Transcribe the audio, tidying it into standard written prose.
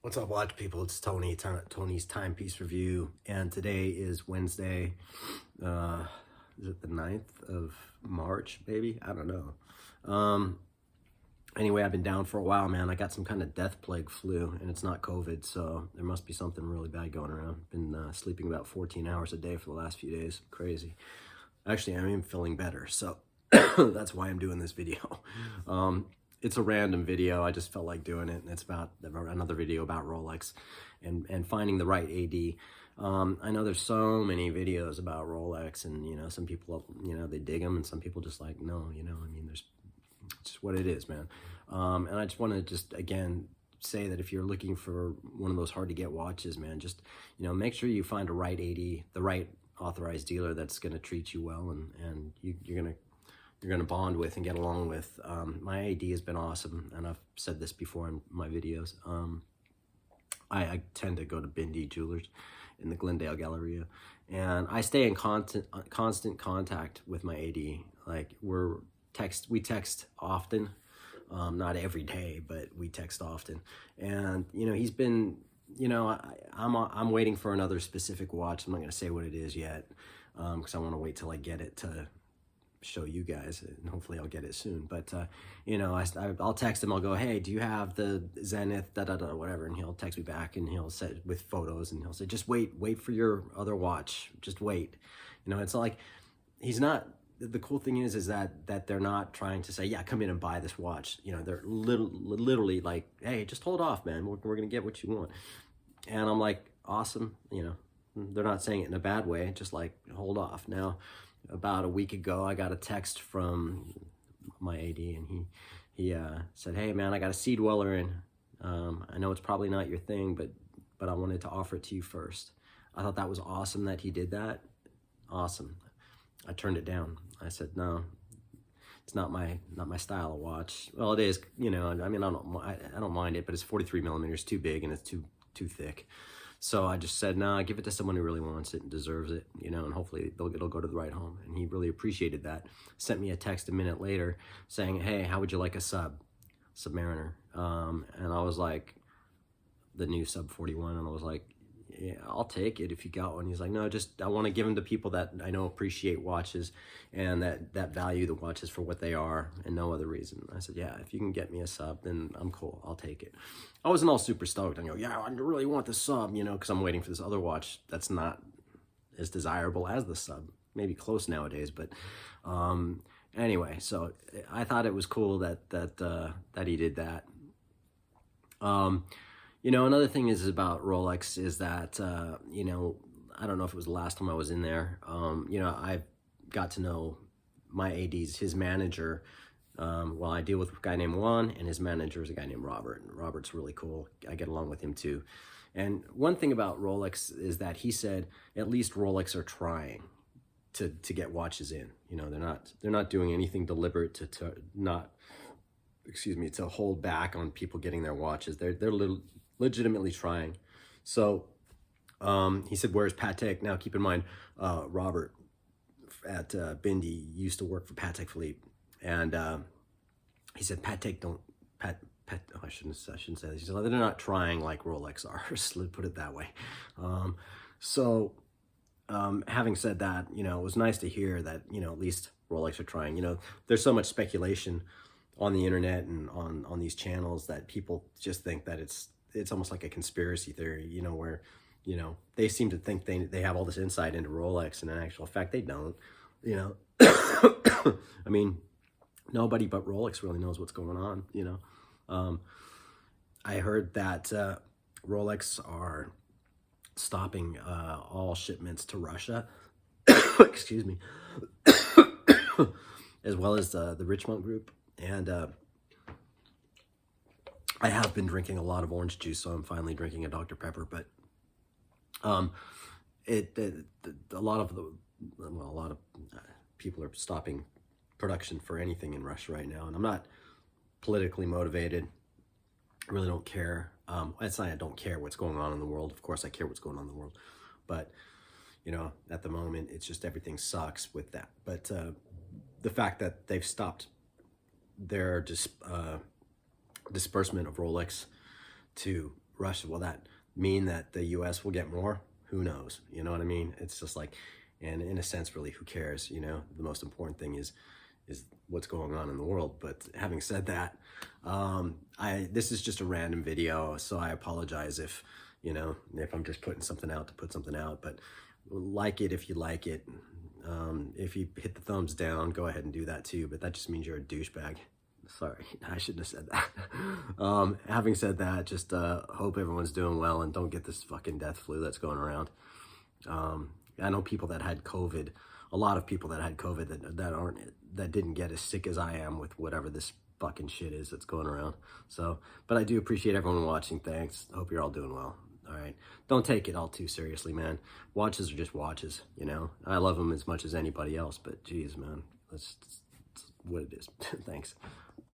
What's up, watch people? It's Tony, Tony's Timepiece Review, and today is Wednesday. Is it the 9th of March, maybe? I don't know. Anyway, I've been down for a while, man. I got some kind of death plague flu, and it's not COVID, so there must be something really bad going around. Been sleeping about 14 hours a day for the last few days. Crazy. Actually, I'm even feeling better, so that's why I'm doing this video. It's a random video. I just felt like doing it, and it's about another video about Rolex and finding the right AD. I know there's so many videos about Rolex, and some people, they dig them, and some people just like, no, I mean, there's just what it is, man. And I just want to just again say that if you're looking for one of those hard to get watches, man, just make sure you find a right AD, the right authorized dealer that's going to treat you well, and you're gonna bond with and get along with. My AD has been awesome, and I've said this before in my videos. I tend to go to Bindi Jewelers in the Glendale Galleria, and I stay in constant contact with my AD. Like we text often, not every day, but we text often. And he's been, I'm waiting for another specific watch. I'm not gonna say what it is yet, because I want to wait till I get it to show you guys, and hopefully I'll get it soon. But I'll text him. I'll go, hey, do you have the Zenith whatever, and he'll text me back, and he'll say with photos, and he'll say, just wait for your other watch, just wait. It's like he's not. The cool thing is that they're not trying to say, yeah, come in and buy this watch. They're literally like, hey, just hold off, man, we're gonna get what you want. And I'm like, awesome. They're not saying it in a bad way, just like, hold off. Now, about a week ago, I got a text from my AD, and he said, hey, man, I got a Sea Dweller in. I know it's probably not your thing, but I wanted to offer it to you first. I thought that was awesome that he did that. Awesome. I turned it down. I said, no, it's not my style of watch. Well, it is, I mean, I don't mind it, but it's 43 millimeters, too big, and it's too thick. So I just said, nah, give it to someone who really wants it and deserves it, and hopefully it'll go to the right home. And he really appreciated that. Sent me a text a minute later saying, hey, how would you like a Submariner? And I was like, the new Sub 41, and I was like, yeah, I'll take it if you got one. He's like, no, I want to give them to people that I know appreciate watches and that value the watches for what they are and no other reason. I said, yeah, if you can get me a Sub, then I'm cool. I'll take it. I wasn't all super stoked. I go, yeah, I really want the Sub, because I'm waiting for this other watch that's not as desirable as the Sub. Maybe close nowadays, but anyway, so I thought it was cool that he did that. Another thing is about Rolex is that, I don't know if it was the last time I was in there. I got to know my AD's, his manager. Well, I deal with a guy named Juan, and his manager is a guy named Robert. And Robert's really cool. I get along with him too. And one thing about Rolex is that he said at least Rolex are trying to get watches in. They're not doing anything deliberate to hold back on people getting their watches. They're legitimately trying. So he said, where's Patek? Now keep in mind, Robert at Bindi used to work for Patek Philippe, and he said I shouldn't say this. He said, they're not trying like Rolex are. Let's put it that way. Having said that, it was nice to hear that at least Rolex are trying. There's so much speculation on the internet and on these channels that people just think that it's almost like a conspiracy theory, where, they seem to think they have all this insight into Rolex, and in actual fact, they don't, I mean, nobody but Rolex really knows what's going on, I heard that Rolex are stopping all shipments to Russia, excuse me, as well as the Richmond Group, and I have been drinking a lot of orange juice, so I'm finally drinking a Dr. Pepper. But a lot of people are stopping production for anything in Russia right now, and I'm not politically motivated. I really don't care. It's not I don't care what's going on in the world. Of course, I care what's going on in the world, but at the moment, it's just everything sucks with that. But the fact that they've stopped their disbursement of Rolex to Russia, will that mean that the US will get more? Who knows? You know what I mean? It's just like, and in a sense, really, who cares? You know, the most important thing is what's going on in the world. But having said that, this is just a random video, so I apologize if, you know, if I'm just putting something out to put something out. But like it if you like it. If you hit the thumbs down, go ahead and do that too. But that just means you're a douchebag. Sorry, I shouldn't have said that. Having said that, just hope everyone's doing well and don't get this fucking death flu that's going around. I know people that had COVID, a lot of people that had COVID that didn't get as sick as I am with whatever this fucking shit is that's going around. So, but I do appreciate everyone watching. Thanks. Hope you're all doing well. All right. Don't take it all too seriously, man. Watches are just watches, you know. I love them as much as anybody else, but geez, man, that's what it is. Thanks.